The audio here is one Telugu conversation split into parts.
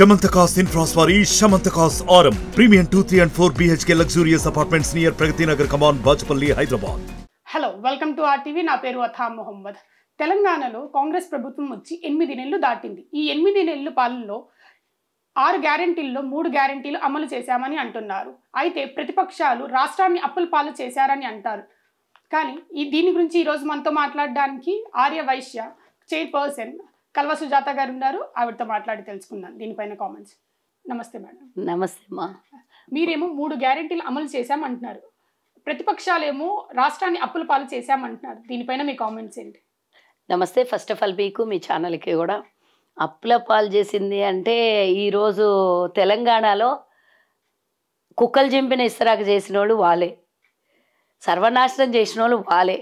Shamantakas Infraswari, Shamantakas Aurum. Premium 2, 3 and 4 BHK luxurious apartments near Pragati Nagar, Kaman, Bajpalli, Hyderabad. Hello welcome to RTV. నా పేరు అథా మొహమ్మద్. తెలంగాణలో కాంగ్రెస్ ప్రభుత్వం వచ్చి 8 నెలలు దాటింది. ఈ 8 నెలల పాలనలో 6 గ్యారెంటీల్లో 3 గ్యారెంటీలు అమలు చేశామని అంటున్నారు. అయితే ప్రతిపక్షాలు రాష్ట్రాన్ని అప్పుల పాలు చేశారని అంటారు. కానీ దీని గురించి ఈరోజు మనతో మాట్లాడడానికి ఆర్య వైశ్య చైర్పర్సన్ కల్వ సుజాత గారు ఉన్నారు. ఆవిడతో మాట్లాడి తెలుసుకుందాం దీనిపైన కామెంట్స్. నమస్తే మేడం. నమస్తే అమ్మా. మీరేమో 3 గ్యారెంటీలు అమలు చేశామంటున్నారు, ప్రతిపక్షాలేమో రాష్ట్రాన్ని అప్పుల పాలు చేశామంటున్నారు. దీనిపైన మీ కామెంట్స్ ఏంటి? నమస్తే. ఫస్ట్ ఆఫ్ ఆల్ మీకు మీ ఛానల్కి కూడా అప్పుల పాలు చేసింది అంటే ఈరోజు తెలంగాణలో కుక్కలు చింపిన ఇస్తరాకు చేసిన వాళ్ళు వాళ్ళే, సర్వనాశనం చేసిన వాళ్ళు వాళ్ళే.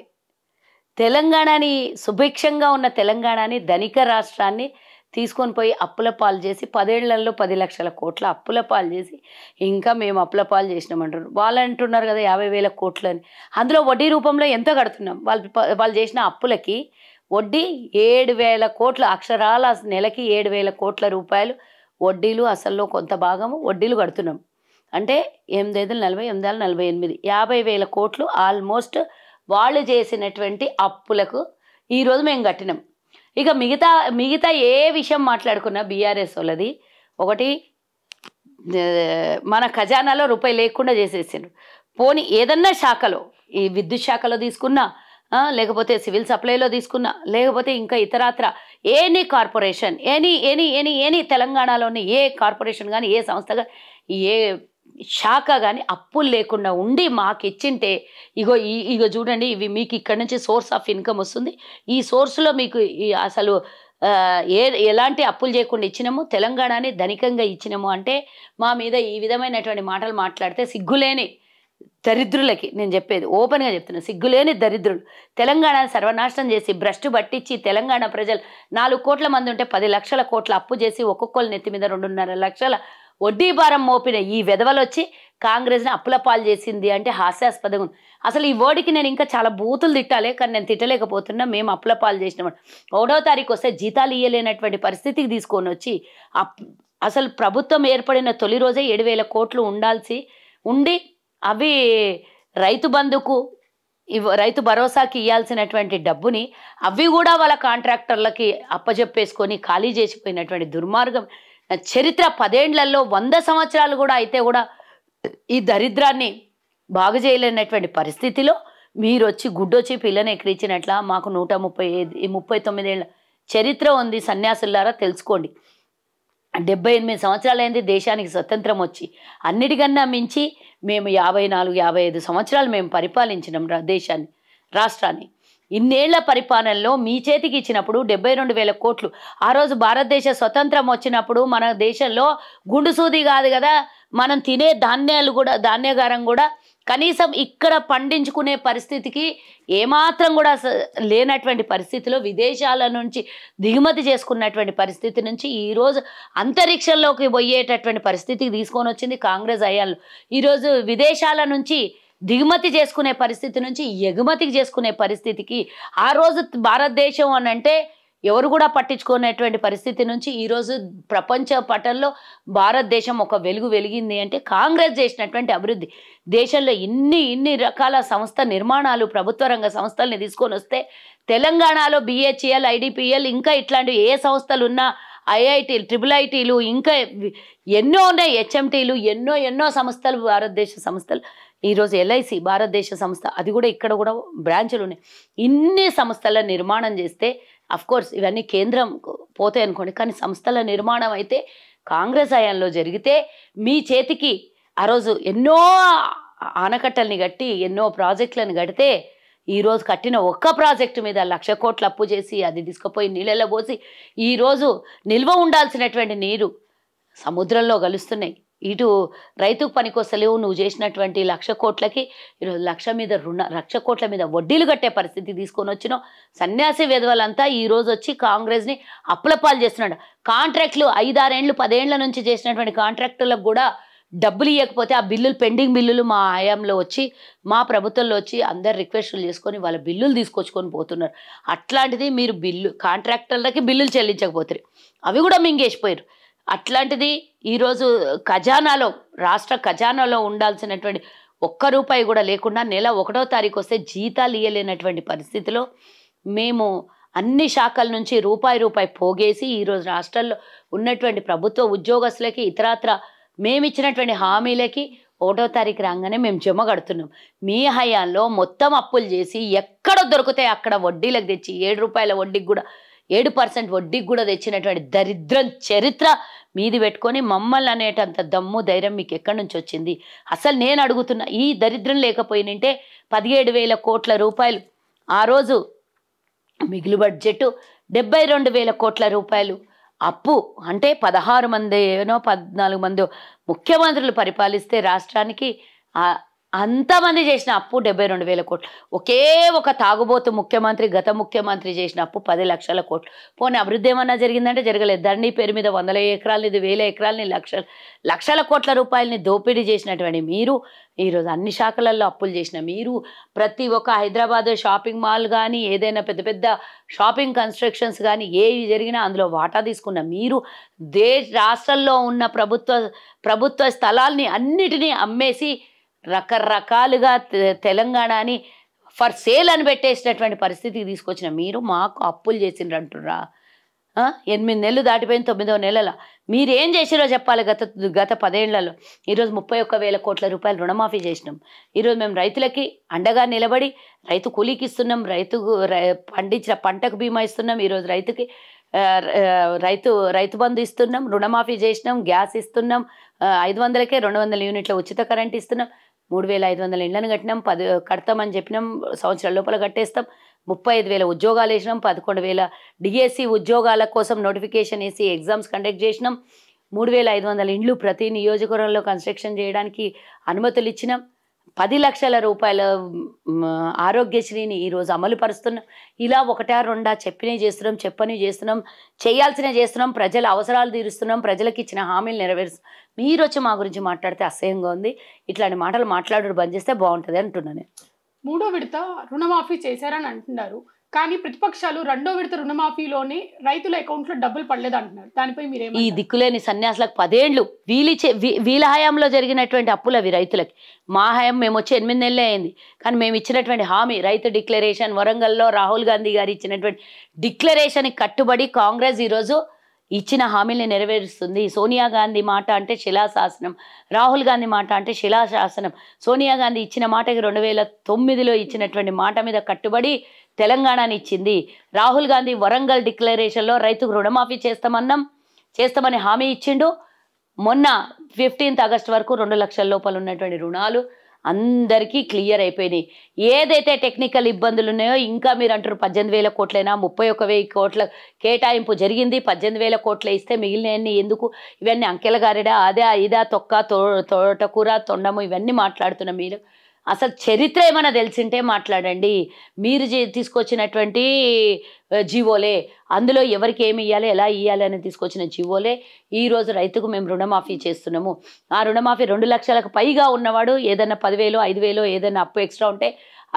తెలంగాణని సుభిక్షంగా ఉన్న తెలంగాణని ధనిక రాష్ట్రాన్ని తీసుకొని పోయి అప్పుల పాలు చేసి 10 ఏళ్లలో 10 లక్షల కోట్ల అప్పుల పాలు చేసి ఇంకా మేము అప్పుల పాలు చేసినామంటారు. వాళ్ళు అంటున్నారు కదా 50,000 కోట్లు అని. అందులో వడ్డీ రూపంలో ఎంత కడుతున్నాం? వాళ్ళు చేసిన అప్పులకి వడ్డీ 7,000 కోట్లు, అక్షరాల నెలకి 7,000 కోట్ల రూపాయలు వడ్డీలు, అసల్లో కొంత భాగము వడ్డీలు కడుతున్నాం. అంటే 8,548 50,000 కోట్లు ఆల్మోస్ట్ వాళ్ళు చేసినటువంటి అప్పులకు ఈరోజు మేము కట్టినాం. ఇక మిగతా ఏ విషయం మాట్లాడుకున్నా బీఆర్ఎస్ వాళ్ళది ఒకటి, మన ఖజానాలో రూపాయి లేకుండా చేసేసారు. పోనీ ఏదన్నా శాఖలో, ఈ విద్యుత్ శాఖలో తీసుకున్నా, లేకపోతే సివిల్ సప్లైలో తీసుకున్నా, లేకపోతే ఇంకా ఇతరత్ర ఎనీ కార్పొరేషన్, ఎనీ తెలంగాణలోని ఏ కార్పొరేషన్ కానీ, ఏ సంస్థ కానీ, ఏ శాఖ కానీ అప్పులు లేకుండా ఉండి మాకు ఇచ్చింటే ఇగో చూడండి, ఇవి మీకు ఇక్కడ నుంచి సోర్స్ ఆఫ్ ఇన్కమ్ వస్తుంది. ఈ సోర్స్లో మీకు అసలు ఎలాంటి అప్పులు చేయకుండా ఇచ్చినాము, తెలంగాణని ధనికంగా ఇచ్చినాము అంటే మా మీద ఈ విధమైనటువంటి మాటలు మాట్లాడితే సిగ్గులేని దరిద్రులకి నేను చెప్పేది, ఓపెన్గా చెప్తున్నా, సిగ్గులేని దరిద్రులు తెలంగాణని సర్వనాశనం చేసి భ్రష్టు పట్టించి తెలంగాణ ప్రజలు 4 కోట్ల మంది ఉంటే 10 లక్షల కోట్ల అప్పు చేసి ఒక్కొక్కరు నెత్తి మీద 2.5 లక్షల వడ్డీ భారం మోపిన ఈ వెధవలు వచ్చి కాంగ్రెస్ని అప్పుల పాలు చేసింది అంటే హాస్యాస్పదంగా ఉంది. అసలు ఈ వర్డ్కి నేను ఇంకా చాలా బూతులు తిట్టాలి, కానీ నేను తిట్టలేకపోతున్నా. మేము అప్పుల పాలు చేసినాం. 1వ తారీఖు వస్తే జీతాలు ఇయ్యలేనటువంటి పరిస్థితికి తీసుకొని వచ్చి అసలు ప్రభుత్వం ఏర్పడిన తొలి రోజే 7,000 కోట్లు ఉండి అవి రైతు బంధుకు రైతు భరోసాకి ఇవ్వాల్సినటువంటి డబ్బుని అవి కూడా వాళ్ళ కాంట్రాక్టర్లకి అప్పజెప్పేసుకొని ఖాళీ చేసిపోయినటువంటి దుర్మార్గం చరిత్ర. 10 ఏళ్లలో 100 సంవత్సరాలు కూడా అయితే కూడా ఈ దరిద్రాన్ని బాగు చేయలేనటువంటి పరిస్థితిలో మీరు వచ్చి గుడ్డొచ్చి పిల్లని ఎక్కిరించినట్ల మాకు 139 ఏళ్ళ చరిత్ర ఉంది. సన్యాసులారా తెలుసుకోండి. 78 సంవత్సరాలైంది దేశానికి స్వతంత్రం వచ్చి. అన్నిటికన్నా మించి మేము 54-55 సంవత్సరాలు మేము పరిపాలించినాం దేశాన్ని, రాష్ట్రాన్ని. ఇన్నేళ్ల పరిపాలనలో మీ చేతికి ఇచ్చినప్పుడు 72,000 కోట్లు ఆ రోజు భారతదేశ స్వతంత్రం వచ్చినప్పుడు మన దేశంలో గుండు సూది కాదు కదా, మనం తినే ధాన్యాలు కూడా, ధాన్యాగారం కూడా కనీసం ఇక్కడ పండించుకునే పరిస్థితికి ఏమాత్రం కూడా లేనటువంటి పరిస్థితిలో విదేశాల నుంచి దిగుమతి చేసుకున్నటువంటి పరిస్థితి నుంచి ఈరోజు అంతరిక్షంలోకి పోయేటటువంటి పరిస్థితికి తీసుకొని వచ్చింది కాంగ్రెస్ హయాంలో. ఈరోజు విదేశాల నుంచి దిగుమతి చేసుకునే పరిస్థితి నుంచి ఎగుమతికి చేసుకునే పరిస్థితికి, ఆ రోజు భారతదేశం అని అంటే ఎవరు కూడా పట్టించుకునేటువంటి పరిస్థితి నుంచి ఈరోజు ప్రపంచ పటంలో భారతదేశం ఒక వెలుగు వెలిగింది అంటే కాంగ్రెస్ చేసినటువంటి అభివృద్ధి. దేశంలో ఇన్ని రకాల సంస్థ నిర్మాణాలు, ప్రభుత్వ రంగ సంస్థల్ని తీసుకొని వస్తే తెలంగాణలో BHEL, IDPL ఇంకా ఇట్లాంటివి ఏ సంస్థలు ఉన్నా, IITలు, IIITలు ఇంకా ఎన్నో ఉన్నాయి, HMTలు, ఎన్నో సంస్థలు, భారతదేశ సంస్థలు. ఈరోజు LIC భారతదేశ సంస్థ, అది కూడా ఇక్కడ కూడా బ్రాంచులు ఉన్నాయి. ఇన్ని సంస్థల నిర్మాణం చేస్తే అఫ్కోర్స్ ఇవన్నీ కేంద్రం పోతాయి అనుకోండి, కానీ సంస్థల నిర్మాణం అయితే కాంగ్రెస్ హయాంలో జరిగితే మీ చేతికి ఆ రోజు ఎన్నో ఆనకట్టల్ని కట్టి ఎన్నో ప్రాజెక్టులను కడితే ఈరోజు కట్టిన ఒక్క ప్రాజెక్టు మీద 1,00,000 కోట్లు అప్పు చేసి అది తీసుకుపోయి నీళ్ళలో పోసి ఈరోజు నిల్వ ఉండాల్సినటువంటి నీరు సముద్రంలో కలుస్తున్నాయి. ఇటు రైతుకు పనికొస్తలేవు నువ్వు చేసినటువంటి 1,00,000 కోట్లకి ఈరోజు 1,00,000 కోట్ల మీద వడ్డీలు కట్టే పరిస్థితి తీసుకొని వచ్చినావు. సన్యాసి విధవలంతా ఈరోజు వచ్చి కాంగ్రెస్ని అప్పుల పాలు చేస్తున్నాడు. కాంట్రాక్ట్లు 5-6 ఏళ్ళు 10 ఏళ్ల నుంచి చేసినటువంటి కాంట్రాక్టులకు కూడా డబ్బులు ఇవ్వకపోతే ఆ బిల్లులు, పెండింగ్ బిల్లులు మా హయాంలో వచ్చి, మా ప్రభుత్వంలో వచ్చి అందరు రిక్వెస్టులు చేసుకొని వాళ్ళ బిల్లులు తీసుకొచ్చుకొని పోతున్నారు. అట్లాంటిది మీరు కాంట్రాక్టర్లకి బిల్లులు చెల్లించకపోతారు, అవి కూడా మింగేసిపోయారు. అట్లాంటిది ఈరోజు ఖజానాలో, రాష్ట్ర ఖజానాలో ఉండాల్సినటువంటి ₹1 కూడా లేకుండా నెల 1వ తారీఖు వస్తే జీతాలు ఇయ్యలేనటువంటి పరిస్థితిలో మేము అన్ని శాఖల నుంచి రూపాయి పోగేసి ఈరోజు రాష్ట్రాల్లో ఉన్నటువంటి ప్రభుత్వ ఉద్యోగస్తులకి ఇతరత్ర మేమిచ్చినటువంటి హామీలకి 1వ తారీఖు రాగానే మేము జమ కడుతున్నాం. మీ హయాంలో మొత్తం అప్పులు చేసి ఎక్కడ దొరుకుతాయి అక్కడ వడ్డీలకు తెచ్చి ₹7 వడ్డీకి కూడా 7% వడ్డీకి కూడా తెచ్చినటువంటి దరిద్రం చరిత్ర మీది పెట్టుకొని మమ్మల్ని అనేటంత దమ్ము ధైర్యం మీకు ఎక్కడి నుంచి వచ్చింది? అసలు నేను అడుగుతున్నా, ఈ దరిద్రం లేకపోయినంటే 17,000 కోట్ల రూపాయలు ఆ రోజు మిగులు బడ్జెట్, 72,000 కోట్ల రూపాయలు అప్పు, అంటే 16 మందేనో 14 మందో ముఖ్యమంత్రులు పరిపాలిస్తే రాష్ట్రానికి అంతమంది చేసిన అప్పు 72,000 కోట్లు. ఒకే ఒక తాగుబోతు ముఖ్యమంత్రి, గత ముఖ్యమంత్రి చేసిన అప్పు 10 లక్షల కోట్లు. పోనీ అభివృద్ధి ఏమన్నా జరిగిందంటే జరగలేదు. ధరణి పేరు మీద 100 ఎకరాలని, 1000 ఎకరాలని, లక్షల కోట్ల రూపాయలని దోపిడీ చేసినటువంటి మీరు, ఈరోజు అన్ని శాఖలలో అప్పులు చేసిన మీరు, ప్రతి ఒక్క హైదరాబాద్ షాపింగ్ మాల్ కానీ, ఏదైనా పెద్ద పెద్ద షాపింగ్ కన్స్ట్రక్షన్స్ కానీ ఏవి జరిగినా అందులో వాటా తీసుకున్న మీరు, రాష్ట్రంలో ఉన్న ప్రభుత్వ స్థలాల్ని అన్నిటినీ అమ్మేసి రకరకాలుగా తెలంగాణని ఫర్ సేల్ అని పెట్టేసినటువంటి పరిస్థితికి తీసుకొచ్చిన మీరు మాకు అప్పులు చేసిండ్రు అంటుర్రా? 8 నెలలు దాటిపోయిన 9వ నెలల మీరేం చేసిరో చెప్పాలి. గత 10 ఏళ్లలో ఈరోజు 31,000 కోట్ల రూపాయలు రుణమాఫీ చేసినాం. ఈరోజు మేము రైతులకి అండగా నిలబడి రైతు కూలీకి ఇస్తున్నాం, పండించిన పంటకు బీమా ఇస్తున్నాం, ఈరోజు రైతుకి రైతు బంధు ఇస్తున్నాం, రుణమాఫీ చేసినాం, గ్యాస్ ఇస్తున్నాం, 500కే 200 యూనిట్ల ఉచిత కరెంట్ ఇస్తున్నాం, 3,500 ఇళ్లను కట్టినాం, కడతామని చెప్పినాం, సంవత్సరాల లోపల కట్టేస్తాం, 35,000 ఉద్యోగాలు వేసినాం, 11,000 డిఎస్సి ఉద్యోగాల కోసం నోటిఫికేషన్ వేసి ఎగ్జామ్స్ కండక్ట్ చేసినాం, 3,500 ఇండ్లు ప్రతి నియోజకవర్గంలో కన్స్ట్రక్షన్ చేయడానికి అనుమతులు ఇచ్చినాం, 10 లక్షల రూపాయల ఆరోగ్యశ్రీని ఈరోజు అమలు పరుస్తున్నాం. ఇలా ఒకటా రెండా చెప్పనివి చేస్తున్నాం, చేయాల్సినవి చేస్తున్నాం, ప్రజల అవసరాలు తీరుస్తున్నాం, ప్రజలకు ఇచ్చిన హామీలు నెరవేరుస్తున్నాం. మీరు వచ్చి మా గురించి మాట్లాడితే అసహ్యంగా ఉంది. ఇట్లాంటి మాటలు మాట్లాడడం బంద్ చేస్తే బాగుంటుంది అంటున్నాను. 3వ విడత రుణమాఫీ చేశారని అంటున్నారు, కానీ ప్రతిపక్షాలు 2వ విడత రుణమాఫీలోనే రైతుల అకౌంట్లో డబ్బులు పడలేదు అంటున్నారు. దానిపై మీరేమో? ఈ దిక్కులేని సన్యాసులకు 10 ఏళ్ళు వీళ్ళ హయాంలో జరిగినటువంటి అప్పులు అవి రైతులకి. మా హయాం మేము వచ్చి 8 నెలలే అయింది, కానీ మేము ఇచ్చినటువంటి హామీ రైతు డిక్లరేషన్, వరంగల్లో రాహుల్ గాంధీ గారు ఇచ్చినటువంటి డిక్లరేషన్కి కట్టుబడి కాంగ్రెస్ ఈరోజు ఇచ్చిన హామీల్ని నెరవేరుస్తుంది. సోనియా గాంధీ మాట అంటే శిలాశాసనం, రాహుల్ గాంధీ మాట అంటే శిలాశాసనం. సోనియా గాంధీ ఇచ్చిన మాటకి 2009లో ఇచ్చినటువంటి మాట మీద కట్టుబడి తెలంగాణని ఇచ్చింది. రాహుల్ గాంధీ వరంగల్ డిక్లరేషన్లో రైతుకు రుణమాఫీ చేస్తామని హామీ ఇచ్చిండు. మొన్న 15 ఆగస్టు వరకు 2 లక్షల లోపల ఉన్నటువంటి రుణాలు అందరికీ క్లియర్ అయిపోయినాయి. ఏదైతే టెక్నికల్ ఇబ్బందులు ఉన్నాయో ఇంకా మీరు అంటారు 18,000 కోట్లైనా, 31,000 కోట్ల కేటాయింపు జరిగింది, 18,000 కోట్లే ఇస్తే మిగిలినవన్నీ ఎందుకు? ఇవన్నీ అంకెల గారిడా, ఇదా తొక్క తోటకూర తొండము ఇవన్నీ మాట్లాడుతున్నాం. మీరు అసలు చరిత్ర ఏమైనా తెలిసింటే మాట్లాడండి. మీరు తీసుకొచ్చినటువంటి జీవోలే, అందులో ఎవరికి ఏమి ఇవ్వాలి, ఎలా ఇవ్వాలి అని తీసుకొచ్చిన జీవోలే ఈరోజు రైతుకు మేము రుణమాఫీ చేస్తున్నాము. ఆ రుణమాఫీ 2 లక్షలకు పైగా ఉన్నవాడు ఏదైనా 10,000 5,000 ఏదైనా అప్పు ఎక్స్ట్రా ఉంటే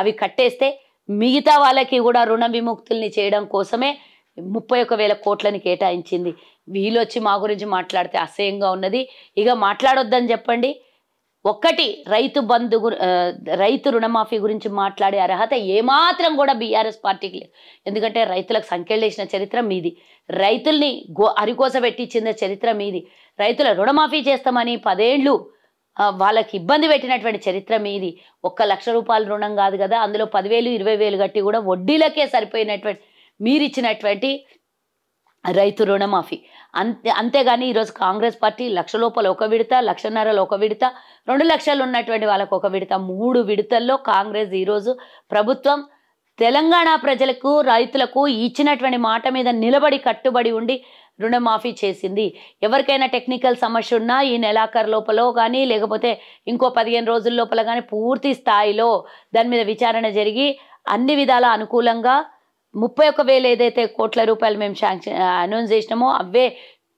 అవి కట్టేస్తే మిగతా వాళ్ళకి కూడా రుణ విముక్తుల్ని చేయడం కోసమే 31,000 కోట్లని కేటాయించింది. వీళ్ళొచ్చి మా గురించి మాట్లాడితే అసహ్యంగా ఉన్నది. ఇక మాట్లాడొద్దని చెప్పండి. ఒక్కటి, రైతు రుణమాఫీ గురించి మాట్లాడే అర్హత ఏమాత్రం కూడా బీఆర్ఎస్ పార్టీకి లేదు. ఎందుకంటే రైతులకు సంఖ్యలు వేసిన చరిత్ర మీది, రైతుల్ని అరికోసబెట్టించిన చరిత్ర మీది, రైతుల రుణమాఫీ చేస్తామని 10 ఏళ్ళు వాళ్ళకి ఇబ్బంది పెట్టినటువంటి చరిత్ర మీది. 1 లక్ష రూపాయల రుణం కాదు కదా, అందులో 10,000 20,000 కట్టి కూడా వడ్డీలకే సరిపోయినటువంటి మీరిచ్చినటువంటి రైతు రుణమాఫీ. అంతేగాని ఈరోజు కాంగ్రెస్ పార్టీ 1 లక్ష లోపల 1 విడత, 1.5 లక్షల 1 విడత, 2 లక్షలు ఉన్నటువంటి వాళ్ళకు 1 విడత, 3 విడతల్లో కాంగ్రెస్ ఈరోజు ప్రభుత్వం తెలంగాణ ప్రజలకు రైతులకు ఇచ్చినటువంటి మాట మీద నిలబడి కట్టుబడి ఉండి రుణమాఫీ చేసింది. ఎవరికైనా టెక్నికల్ సమస్య ఉన్నా ఈ నెలాఖరు లోపల కానీ లేకపోతే ఇంకో 15 రోజుల లోపల కానీ పూర్తి స్థాయిలో దాని మీద విచారణ జరిగి అన్ని విధాల అనుకూలంగా 31,000 ఏదైతే కోట్ల రూపాయలు మేము అనౌన్స్ చేసినామో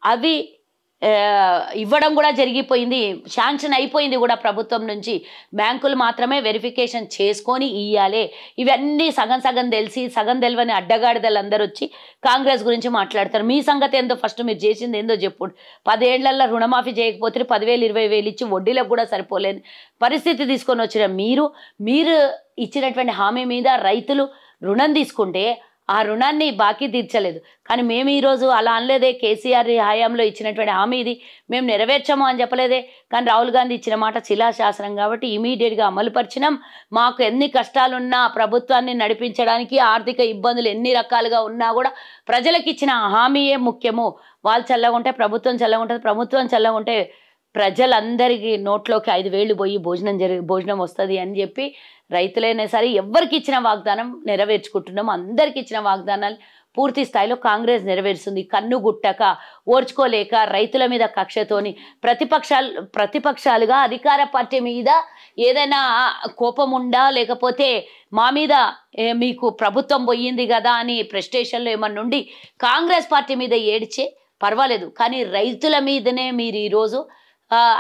అవి ఇవ్వడం కూడా జరిగిపోయింది, శాంక్షన్ అయిపోయింది కూడా ప్రభుత్వం నుంచి. బ్యాంకులు మాత్రమే వెరిఫికేషన్ చేసుకొని ఇయ్యాలి. ఇవన్నీ సగం సగం తెలిసి సగం తెలియని అడ్డగాడిదలు అందరూ వచ్చి కాంగ్రెస్ గురించి మాట్లాడతారు. మీ సంగతి ఏందో ఫస్ట్ మీరు చేసింది ఏందో చెప్పు. 10 ఏళ్లలో రుణమాఫీ చేయకపోతే 10,000 20,000 ఇచ్చి వడ్డీలకు కూడా సరిపోలేని పరిస్థితి తీసుకొని వచ్చిన మీరు ఇచ్చినటువంటి హామీ మీద రైతులు రుణం తీసుకుంటే ఆ రుణాన్ని బాకీ తీర్చలేదు. కానీ మేము ఈరోజు అలా అనలేదే. కేసీఆర్ హయాంలో ఇచ్చినటువంటి హామీ ఇది మేము నెరవేర్చాము అని చెప్పలేదే. కానీ రాహుల్ గాంధీ ఇచ్చిన మాట శిలాశాసనం కాబట్టి ఇమీడియట్గా అమలుపరిచినాం. మాకు ఎన్ని కష్టాలున్నా ప్రభుత్వాన్ని నడిపించడానికి ఆర్థిక ఇబ్బందులు ఎన్ని రకాలుగా ఉన్నా కూడా ప్రజలకు ఇచ్చిన హామీయే ముఖ్యము. వాళ్ళు చల్లగా ఉంటే ప్రభుత్వం చల్లగా ఉంటుంది, ప్రభుత్వం చల్లగా ఉంటే ప్రజలందరికీ నోట్లోకి 5,000 పోయి భోజనం వస్తుంది అని చెప్పి రైతులైనా సరే ఎవరికి ఇచ్చిన వాగ్దానం నెరవేర్చుకుంటున్నాం. అందరికి ఇచ్చిన వాగ్దానాలు పూర్తి స్థాయిలో కాంగ్రెస్ నెరవేరుస్తుంది. కన్ను గుట్టక ఓర్చుకోలేక రైతుల మీద కక్షతోని ప్రతిపక్షాలుగా అధికార పార్టీ మీద ఏదైనా కోపం ఉండా, లేకపోతే మా మీద మీకు ప్రభుత్వం పోయింది కదా అని ప్రెస్టేషన్లో ఏమన్నా ఉండి కాంగ్రెస్ పార్టీ మీద ఏడ్చే పర్వాలేదు. కానీ రైతుల మీదనే మీరు ఈరోజు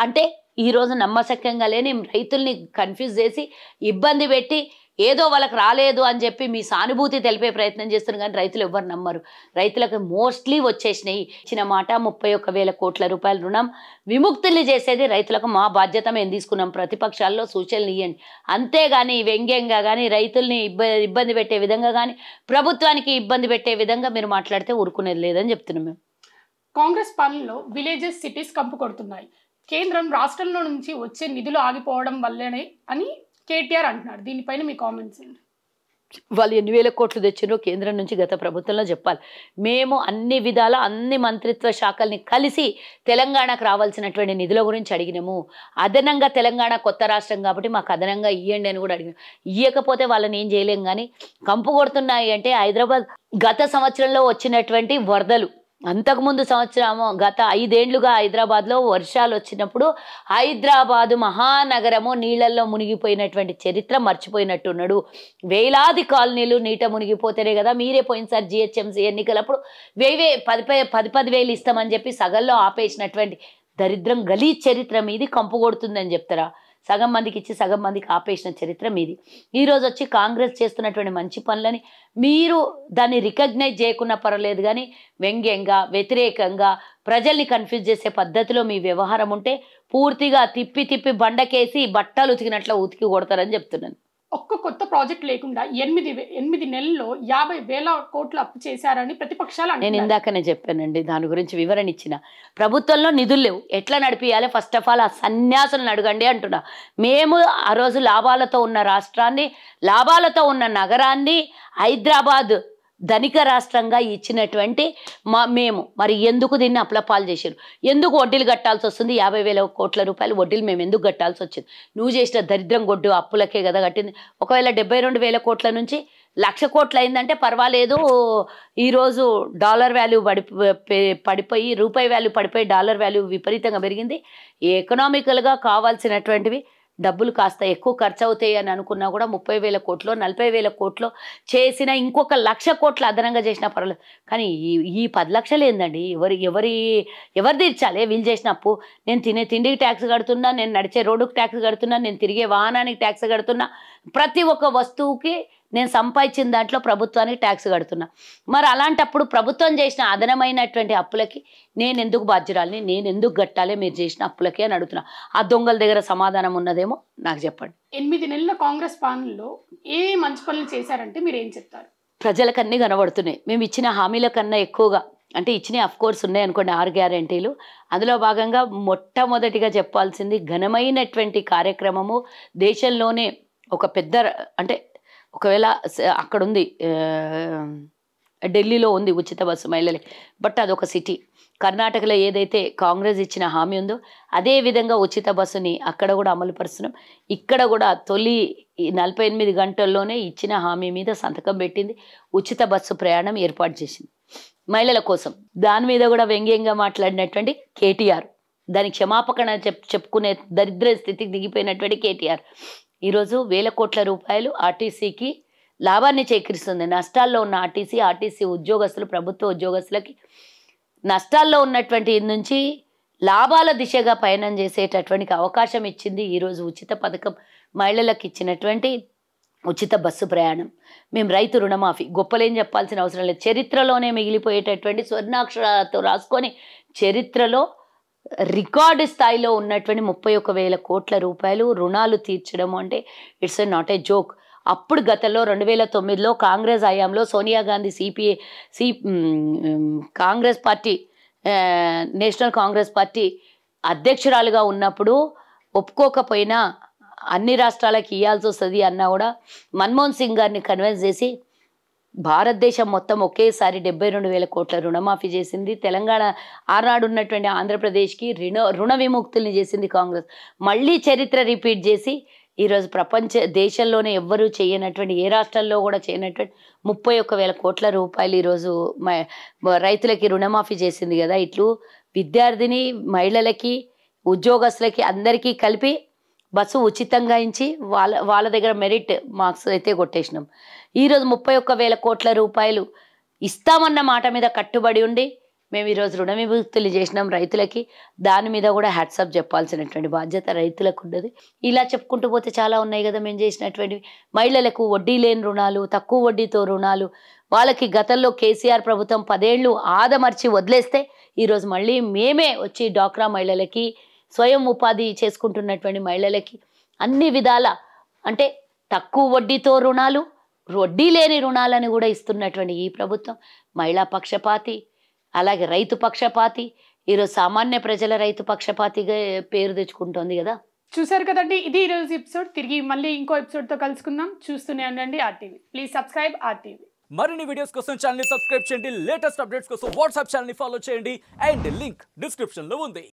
అంటే ఈరోజు నమ్మశక్యంగా లేని రైతుల్ని కన్ఫ్యూజ్ చేసి ఇబ్బంది పెట్టి ఏదో వాళ్ళకి రాలేదు అని చెప్పి మీ సానుభూతి తెలిపే ప్రయత్నం చేస్తున్నారు. కానీ రైతులు ఎవ్వరు నమ్మరు. రైతులకు మోస్ట్లీ వచ్చేసినాయి. ఇచ్చిన మాట 31,000 కోట్ల రూపాయల రుణం విముక్తుల్ని చేసేది రైతులకు మా బాధ్యత మేము తీసుకున్నాం. ప్రతిపక్షాల్లో సూచనలు ఇవ్వండి, అంతేగాని వ్యంగ్యంగా కానీ రైతుల్ని ఇబ్బంది పెట్టే విధంగా కానీ ప్రభుత్వానికి ఇబ్బంది పెట్టే విధంగా మీరు మాట్లాడితే ఊరుకునేది లేదని చెప్తున్నాం మేము. కాంగ్రెస్ పాలనలో విలేజెస్ సిటీస్ కంపు కొడుతున్నాయి. కేంద్రం రాష్ట్రంలో నుంచి వచ్చే నిధులు ఆగిపోవడం వల్లనే అని కేటీఆర్ అంటున్నారు. దీనిపైన మీ కామెంట్స్ ఏంటి? వాళ్ళు 8,000 కోట్లు తెచ్చినో కేంద్రం నుంచి గత ప్రభుత్వంలో చెప్పాలి. మేము అన్ని విధాల అన్ని మంత్రిత్వ శాఖల్ని కలిసి తెలంగాణకు రావాల్సినటువంటి నిధుల గురించి అడిగినాము. అదనంగా తెలంగాణ కొత్త రాష్ట్రం కాబట్టి మాకు అదనంగా ఇవ్వండి అని కూడా అడిగినాం. ఇవ్వకపోతే వాళ్ళని ఏం చేయలేం. కానీ కంపు కొడుతున్నాయి అంటే హైదరాబాద్ గత సంవత్సరంలో వచ్చినటువంటి వరదలు, అంతకుముందు సంవత్సరము గత 5 ఏళ్లుగా హైదరాబాద్లో వర్షాలు వచ్చినప్పుడు హైదరాబాదు మహానగరము నీళ్లలో మునిగిపోయినటువంటి చరిత్ర మర్చిపోయినట్టున్నాడు. వేలాది కాలనీలు నీట మునిగిపోతేనే కదా మీరే పోయినసారి జిహెచ్ఎంసీ ఎన్నికలప్పుడు 10,000 ఇస్తామని చెప్పి సగంలో ఆపేసినటువంటి దరిద్రం గలీజ్ చరిత్ర మీది కంపు కొడుతుందని చెప్తారా? సగం మందికి ఇచ్చి సగం మందికి ఆపేసిన చరిత్ర మీది. ఈరోజు వచ్చి కాంగ్రెస్ చేస్తున్నటువంటి మంచి పనులని మీరు దాన్ని రికగ్నైజ్ చేయకున్నా పర్వాలేదు, కానీ వ్యంగ్యంగా వ్యతిరేకంగా ప్రజల్ని కన్ఫ్యూజ్ చేసే పద్ధతిలో మీ వ్యవహారం ఉంటే పూర్తిగా తిప్పి బండకేసి బట్టలు ఉతికినట్లు ఉతికి కొడతారని చెప్తున్నాను. ఒక్క కొత్త ప్రాజెక్ట్ లేకుండా 8 నెలల్లో 50,000 కోట్లు అప్పు చేశారని ప్రతిపక్షాలు. నేను ఇందాకనే చెప్పానండి, దాని గురించి వివరణ ఇచ్చిన. ప్రభుత్వంలో నిధులు లేవు, ఎట్లా నడిపియాలి? ఫస్ట్ ఆఫ్ ఆల్ ఆ సన్యాసులను అడగండి అంటున్నా. మేము ఆ రోజు లాభాలతో ఉన్న రాష్ట్రాన్ని, లాభాలతో ఉన్న నగరాన్ని హైదరాబాద్ ధనిక రాష్ట్రంగా ఇచ్చినటువంటి మేము మరి ఎందుకు దీన్ని అప్లపాలు చేశారు? ఎందుకు వడ్డీలు కట్టాల్సి వస్తుంది? 50,000 కోట్ల రూపాయలు వడ్డీలు మేము ఎందుకు కట్టాల్సి వచ్చింది? నువ్వు చేసిన దరిద్రం గొడ్డు అప్పులకే కదా కట్టింది. ఒకవేళ 72,000 కోట్ల నుంచి 1,00,000 కోట్లు అయిందంటే పర్వాలేదు. ఈరోజు డాలర్ వాల్యూ పడిపోయి రూపాయి వాల్యూ పడిపోయి డాలర్ వాల్యూ విపరీతంగా పెరిగింది. ఎకనామికల్గా కావాల్సినటువంటివి డబ్బులు కాస్త ఎక్కువ ఖర్చు అవుతాయి అని అనుకున్నా కూడా 30,000 కోట్లు 40,000 కోట్లు చేసిన ఇంకొక 1,00,000 కోట్లు అదనంగా చేసినా పర్వాలేదు. కానీ ఈ 10 లక్షలు ఏందండి? ఎవరు తీర్చాలి వీళ్ళు చేసిన అప్పు? నేను తినే తిండికి ట్యాక్స్ కడుతున్నా, నేను నడిచే రోడ్డుకి ట్యాక్స్ కడుతున్నా, నేను తిరిగే వాహనానికి ట్యాక్స్ కడుతున్నా, ప్రతి ఒక్క వస్తువుకి నేను సంపాదించిన దాంట్లో ప్రభుత్వానికి ట్యాక్స్ కడుతున్నా. మరి అలాంటప్పుడు ప్రభుత్వం చేసిన అదనమైనటువంటి అప్పులకి నేను ఎందుకు బాధ్యురాలని, నేను ఎందుకు కట్టాలి మీరు చేసిన అప్పులకి అని అడుగుతున్నా. ఆ దొంగల దగ్గర సమాధానం ఉన్నదేమో నాకు చెప్పండి. 8 నెలల కాంగ్రెస్ పాలనలో ఏ మంచి పనులు చేశారంటే మీరు ఏం చెప్తారు? ప్రజలకు అన్నీ కనబడుతున్నాయి. మేము ఇచ్చిన హామీల కన్నా ఎక్కువగా అంటే ఇచ్చినవి అఫ్ కోర్స్ ఉన్నాయి అనుకోండి 6 గ్యారెంటీలు. అందులో భాగంగా మొట్టమొదటిగా చెప్పాల్సింది ఘనమైనటువంటి కార్యక్రమము. దేశంలోనే ఒక పెద్ద అంటే ఒకవేళ అక్కడ ఉంది ఢిల్లీలో ఉంది ఉచిత బస్సు మహిళలకి, బట్ అదొక సిటీ. కర్ణాటకలో ఏదైతే కాంగ్రెస్ ఇచ్చిన హామీ ఉందో అదే విధంగా ఉచిత బస్సుని అక్కడ కూడా అమలు పరుస్తున్నాం. ఇక్కడ కూడా తొలి 48 గంటల్లోనే ఇచ్చిన హామీ మీద సంతకం పెట్టింది. ఉచిత బస్సు ప్రయాణం ఏర్పాటు చేసింది మహిళల కోసం. దాని మీద కూడా వ్యంగ్యంగా మాట్లాడినటువంటి కేటీఆర్, దానికి క్షమాపణ చెప్పుకునే దరిద్ర స్థితికి దిగిపోయినటువంటి కేటీఆర్ ఈరోజు 1,000 కోట్ల రూపాయలు ఆర్టీసీకి లాభాన్ని చేకూరుస్తుంది. నష్టాల్లో ఉన్న ఆర్టీసీ ఉద్యోగస్తులు, ప్రభుత్వ ఉద్యోగస్తులకి నష్టాల్లో ఉన్నటువంటి నుంచి లాభాల దిశగా పయనం చేసేటటువంటి అవకాశం ఇచ్చింది ఈరోజు ఉచిత పథకం, మహిళలకు ఇచ్చినటువంటి ఉచిత బస్సు ప్రయాణం, మేము రైతు రుణమాఫీ. గొప్పలేం చెప్పాల్సిన అవసరం లేదు, చరిత్రలోనే మిగిలిపోయేటటువంటి స్వర్ణాక్షరాలతో రాసుకొని చరిత్రలో రికార్డు స్థాయిలో ఉన్నటువంటి 31,000 కోట్ల రూపాయలు రుణాలు తీర్చడం అంటే ఇట్స్ నాట్ ఏ జోక్. అప్పుడు గతంలో 2009లో కాంగ్రెస్ హయాంలో Sonia Gandhi Congress party national Congress party అధ్యక్షురాలుగా ఉన్నప్పుడు ఒప్పుకోకపోయినా అన్ని రాష్ట్రాలకు ఇవ్వాల్సి వస్తుంది అన్నా కూడా మన్మోహన్ సింగ్ గారిని కన్విన్స్ చేసి భారతదేశం మొత్తం ఒకేసారి 72,000 కోట్ల రుణమాఫీ చేసింది. తెలంగాణ ఆనాడు ఉన్నటువంటి ఆంధ్రప్రదేశ్కి రుణ విముక్తుల్ని చేసింది కాంగ్రెస్. మళ్ళీ చరిత్ర రిపీట్ చేసి ఈరోజు దేశంలోనే ఎవ్వరూ చేయనటువంటి, ఏ రాష్ట్రాల్లో కూడా చేయనటువంటి 31,000 కోట్ల రూపాయలు ఈరోజు రైతులకి రుణమాఫీ చేసింది కదా. ఇట్లు విద్యార్థిని మహిళలకి ఉద్యోగస్తులకి అందరికీ కలిపి బస్సు ఉచితంగా ఇచ్చి వాళ్ళ దగ్గర మెరిట్ మార్క్స్ అయితే కొట్టేసినాం. ఈరోజు 31,000 కోట్ల రూపాయలు ఇస్తామన్న మాట మీద కట్టుబడి ఉండి మేము ఈరోజు రుణ విముక్తులు చేసినాం రైతులకి. దాని మీద కూడా హ్యాట్సప్ చెప్పాల్సినటువంటి బాధ్యత రైతులకు ఉన్నది. ఇలా చెప్పుకుంటూ పోతే చాలా ఉన్నాయి కదా మేము చేసినటువంటి. మహిళలకు వడ్డీ లేని రుణాలు, తక్కువ వడ్డీతో రుణాలు, వాళ్ళకి గతంలో కేసీఆర్ ప్రభుత్వం 10 ఏళ్ళు ఆదమర్చి వదిలేస్తే ఈరోజు మళ్ళీ మేమే వచ్చి డ్వాక్రా మహిళలకి, స్వయం ఉపాధి చేసుకుంటున్నటువంటి మహిళలకి అన్ని విధాల అంటే తక్కువ వడ్డీతో రుణాలు, వడ్డీ లేని రుణాలను కూడా ఇస్తున్నటువంటి ఈ ప్రభుత్వం మహిళా పక్షపాతి, అలాగే రైతు పక్షపాతి, ఈరోజు సామాన్య ప్రజల రైతు పక్షపాతిగా పేరు తెచ్చుకుంటోంది కదా. చూసారు కదండి, ఇది ఈరోజు ఎపిసోడ్. తిరిగి మళ్ళీ ఇంకో ఎపిసోడ్తో కలుసుకుందాం. చూస్తూనే ఉండండి RTV. Please subscribe RTV. మరిన్ని వీడియోస్ కోసం ఛానల్ ని సబ్స్క్రైబ్ చేయండి, లేటెస్ట్ అప్డేట్స్ కోసం వాట్సాప్ ఛానల్ ని ఫాలో చేయండి, అండ్ లింక్ డిస్క్రిప్షన్ లో ఉంది.